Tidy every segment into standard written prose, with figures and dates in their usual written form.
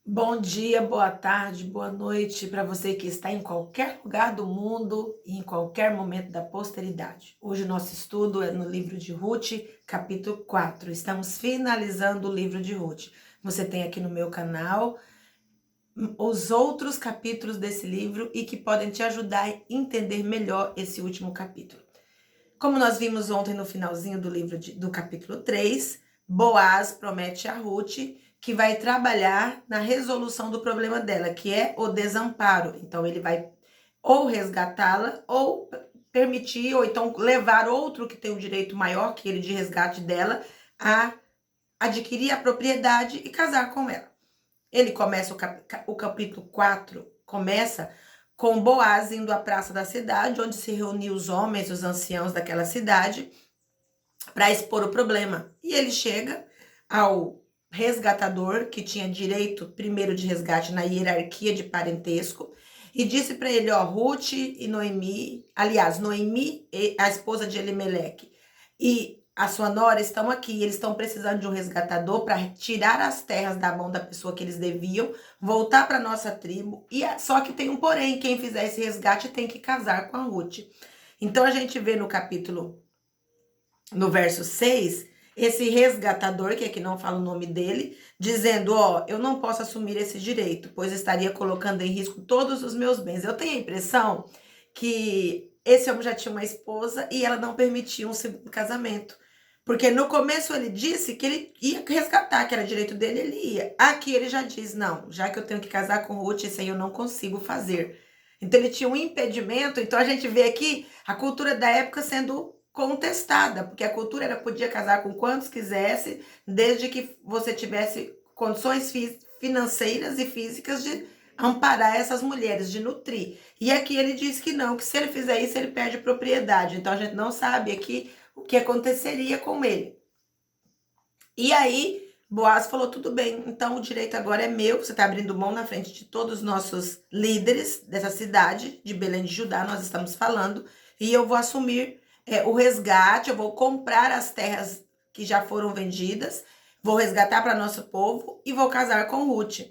Bom dia, boa tarde, boa noite para você que está em qualquer lugar do mundo e em qualquer momento da posteridade. Hoje o nosso estudo é no livro de Ruth, capítulo 4. Estamos finalizando o livro de Ruth. Você tem aqui no meu canal os outros capítulos desse livro e que podem te ajudar a entender melhor esse último capítulo. Como nós vimos ontem no finalzinho do livro do capítulo 3, Boaz promete a Ruth que vai trabalhar na resolução do problema dela, que é o desamparo. Então ele vai ou resgatá-la ou permitir, ou então levar outro que tem um direito maior que ele de resgate dela a adquirir a propriedade e casar com ela. Ele começa o capítulo 4, começa com Boaz indo à praça da cidade, onde se reuniam os homens, os anciãos daquela cidade, para expor o problema. E ele chega ao resgatador, que tinha direito primeiro de resgate na hierarquia de parentesco, e disse para ele, ó, Ruth e Noemi, aliás, Noemi, a esposa de Elimeleque, e a sua nora estão aqui, eles estão precisando de um resgatador para tirar as terras da mão da pessoa que eles deviam, voltar para nossa tribo, e só que tem um porém, quem fizer esse resgate tem que casar com a Ruth. Então a gente vê no verso 6, esse resgatador, que aqui não fala o nome dele, dizendo, ó, eu não posso assumir esse direito, pois estaria colocando em risco todos os meus bens. Eu tenho a impressão que esse homem já tinha uma esposa e ela não permitia um segundo casamento. Porque no começo ele disse que ele ia resgatar, que era direito dele, ele ia. Aqui ele já diz, não, já que eu tenho que casar com Ruth, isso aí eu não consigo fazer. Então ele tinha um impedimento, então a gente vê aqui a cultura da época sendo contestada, porque a cultura era podia casar com quantos quisesse, desde que você tivesse condições financeiras e físicas de amparar essas mulheres, de nutrir. E aqui ele diz que não, que se ele fizer isso, ele perde propriedade. Então a gente não sabe aqui o que aconteceria com ele. E aí, Boaz falou, tudo bem, então o direito agora é meu, você está abrindo mão na frente de todos os nossos líderes dessa cidade, de Belém de Judá, nós estamos falando, e eu vou assumir o resgate, eu vou comprar as terras que já foram vendidas, vou resgatar para nosso povo e vou casar com Ruth.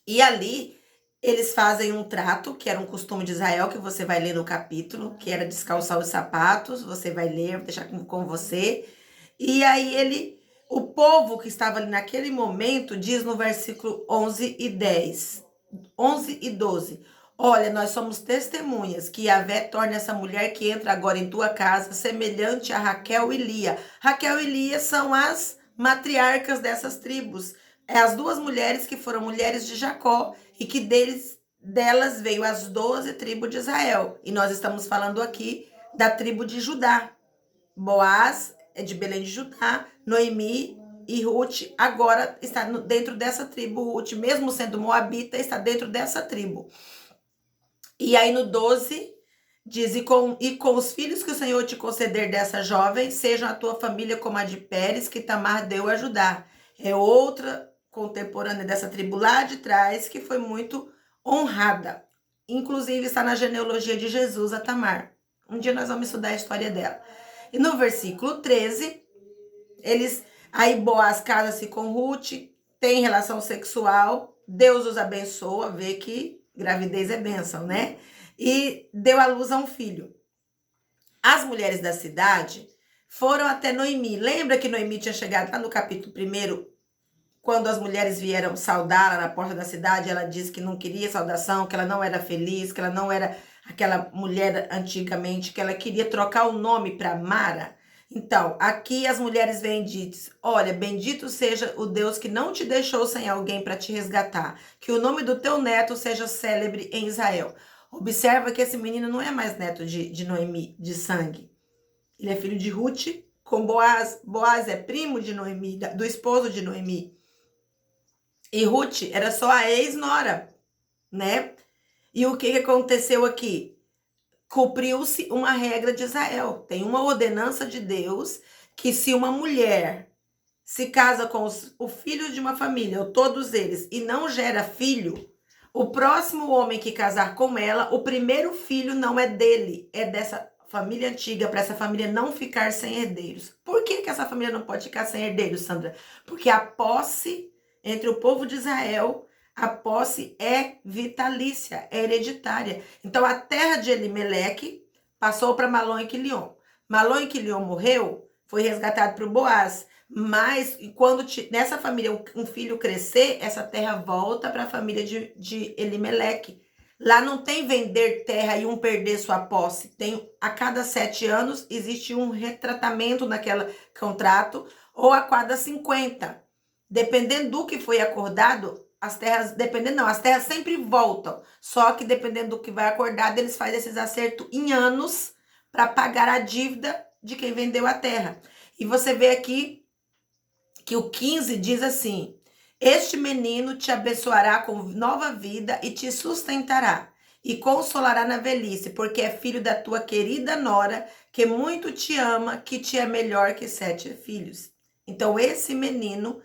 E ali, eles fazem um trato, que era um costume de Israel, que você vai ler no capítulo, que era descalçar os sapatos, você vai ler, vou deixar com você. E aí o povo que estava ali naquele momento, diz no versículo 11 e 10, 11 e 12, olha, nós somos testemunhas que Yahvé torne essa mulher que entra agora em tua casa semelhante a Raquel e Lia. Raquel e Lia são as matriarcas dessas tribos. É as duas mulheres que foram mulheres de Jacó e que delas veio as 12 tribos de Israel. E nós estamos falando aqui da tribo de Judá. Boaz é de Belém de Judá, Noemi e Ruth agora está dentro dessa tribo. Ruth, mesmo sendo moabita, está dentro dessa tribo. E aí no 12 diz, e com os filhos que o Senhor te conceder dessa jovem, sejam a tua família como a de Pérez, que Tamar deu a Judá. É outra contemporânea dessa tribo lá de trás, que foi muito honrada. Inclusive está na genealogia de Jesus, a Tamar. Um dia nós vamos estudar a história dela. E no versículo 13, aí Boaz casa-se com Ruth, tem relação sexual, Deus os abençoa, vê que gravidez é bênção, né? E deu à luz a um filho. As mulheres da cidade foram até Noemi. Lembra que Noemi tinha chegado lá no capítulo 1, quando as mulheres vieram saudá-la na porta da cidade, ela disse que não queria saudação, que ela não era feliz, que ela não era aquela mulher antigamente, que ela queria trocar o nome para Mara. Então, aqui as mulheres vêm e dizem, olha, bendito seja o Deus que não te deixou sem alguém para te resgatar, que o nome do teu neto seja célebre em Israel. Observa que esse menino não é mais neto de Noemi, de sangue. Ele é filho de Ruth com Boaz. Boaz é primo de Noemi, do esposo de Noemi. E Ruth era só a ex-nora, né? E o que aconteceu aqui? Cumpriu-se uma regra de Israel. Tem uma ordenança de Deus que se uma mulher se casa com o filho de uma família, ou todos eles, e não gera filho, o próximo homem que casar com ela, o primeiro filho não é dele, é dessa família antiga, para essa família não ficar sem herdeiros. Por que essa família não pode ficar sem herdeiros, Sandra? Porque a posse Entre o povo de Israel, a posse é vitalícia, é hereditária. Então, a terra de Elimeleque passou para Malom e Quilion. Malom e Quilion morreu, foi resgatado para o Boaz. Mas quando nessa família um filho crescer, essa terra volta para a família de Elimeleque. Lá não tem vender terra e um perder sua posse. Tem a cada 7 anos existe um retratamento naquele contrato, ou a cada 50. Dependendo do que foi acordado, as terras, as terras sempre voltam. Só que dependendo do que vai acordado, eles fazem esses acertos em anos para pagar a dívida de quem vendeu a terra. E você vê aqui que o 15 diz assim: este menino te abençoará com nova vida e te sustentará e consolará na velhice, porque é filho da tua querida nora, que muito te ama, que te é melhor que 7 filhos. Então, esse menino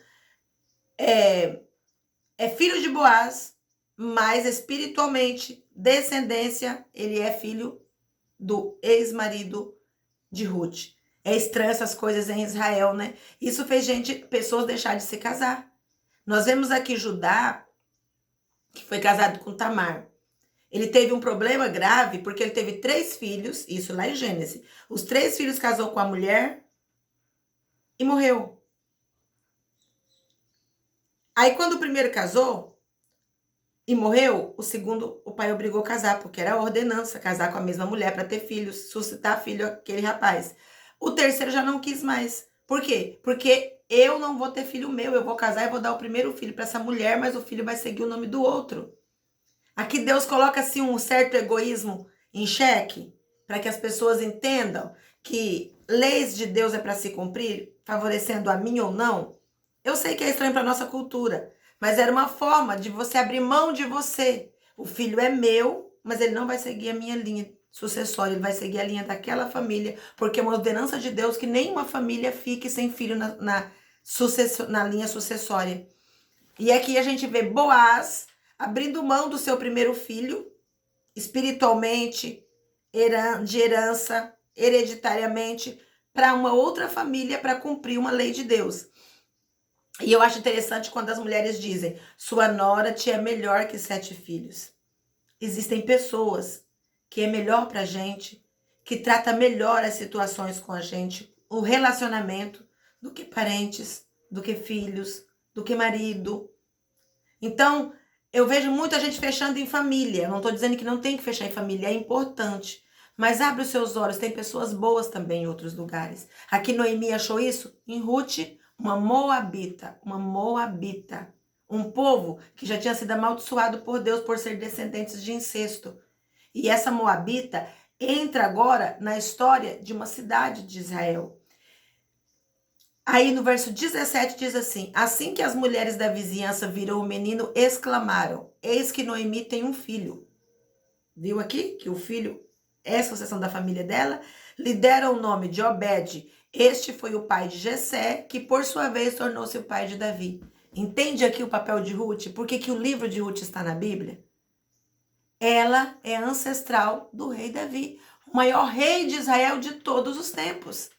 é filho de Boaz, mas espiritualmente, descendência, ele é filho do ex-marido de Ruth. É estranho essas coisas em Israel, né? Isso fez pessoas deixar de se casar. Nós vemos aqui Judá, que foi casado com Tamar. Ele teve um problema grave, porque ele teve 3 filhos, isso lá em Gênesis. Os 3 filhos casou com a mulher e morreu. Aí, quando o primeiro casou e morreu, o segundo, o pai obrigou a casar, porque era a ordenança, casar com a mesma mulher para ter filhos, suscitar filho aquele rapaz. O terceiro já não quis mais. Por quê? Porque eu não vou ter filho meu, eu vou casar e vou dar o primeiro filho para essa mulher, mas o filho vai seguir o nome do outro. Aqui Deus coloca assim um certo egoísmo em xeque, para que as pessoas entendam que leis de Deus é para se cumprir, favorecendo a mim ou não. Eu sei que é estranho para nossa cultura, mas era uma forma de você abrir mão de você. O filho é meu, mas ele não vai seguir a minha linha sucessória, ele vai seguir a linha daquela família, porque é uma ordenança de Deus que nenhuma família fique sem filho na linha sucessória. E aqui a gente vê Boaz abrindo mão do seu primeiro filho, espiritualmente, de herança, hereditariamente, para uma outra família, para cumprir uma lei de Deus. E eu acho interessante quando as mulheres dizem: sua nora te é melhor que 7 filhos. Existem pessoas que é melhor pra gente, que trata melhor as situações com a gente, o relacionamento, do que parentes, do que filhos, do que marido. Então, eu vejo muita gente fechando em família. Não estou dizendo que não tem que fechar em família, é importante. Mas abre os seus olhos, tem pessoas boas também em outros lugares. Aqui Noemi achou isso em Ruth, uma moabita, um povo que já tinha sido amaldiçoado por Deus por ser descendentes de incesto. E essa moabita entra agora na história de uma cidade de Israel. Aí no verso 17 diz assim: assim que as mulheres da vizinhança viram o menino, exclamaram: eis que Noemi tem um filho. Viu aqui que o filho é a sucessão da família dela? Lhe deram o nome de Obed. Este foi o pai de Jessé, que por sua vez tornou-se o pai de Davi. Entende aqui o papel de Ruth? Por que o livro de Ruth está na Bíblia? Ela é ancestral do rei Davi, o maior rei de Israel de todos os tempos.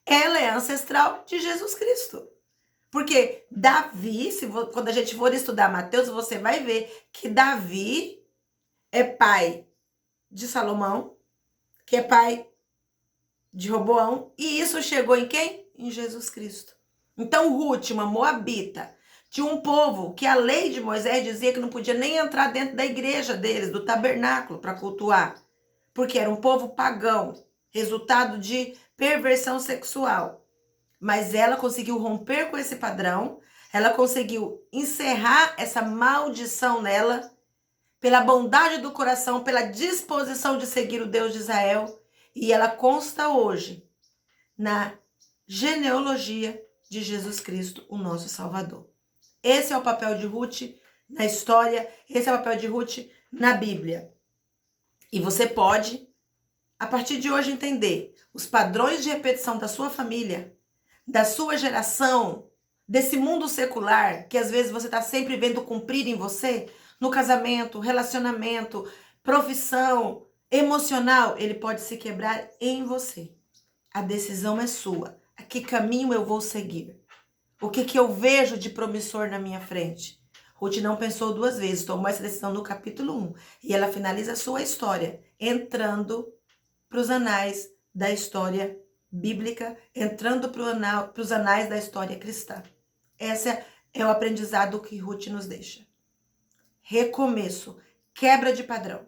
Ela é ancestral de Jesus Cristo. Porque Davi, quando a gente for estudar Mateus, você vai ver que Davi é pai de Salomão, que é pai de Roboão, e isso chegou em quem? Em Jesus Cristo. Então Ruth, uma moabita, de um povo que a lei de Moisés dizia que não podia nem entrar dentro da igreja deles, do tabernáculo, para cultuar, porque era um povo pagão, resultado de perversão sexual. Mas ela conseguiu romper com esse padrão, ela conseguiu encerrar essa maldição nela, pela bondade do coração, pela disposição de seguir o Deus de Israel, e ela consta hoje na genealogia de Jesus Cristo, o nosso Salvador. Esse é o papel de Ruth na história, esse é o papel de Ruth na Bíblia. E você pode, a partir de hoje, entender os padrões de repetição da sua família, da sua geração, desse mundo secular, que às vezes você está sempre vendo cumprir em você, no casamento, relacionamento, profissão, emocional, ele pode se quebrar em você. A decisão é sua. A que caminho eu vou seguir? O que que eu vejo de promissor na minha frente? Ruth não pensou duas vezes, tomou essa decisão no capítulo 1. E ela finaliza a sua história entrando para os anais da história bíblica, entrando para os anais da história cristã. Esse é o aprendizado que Ruth nos deixa. Recomeço, quebra de padrão.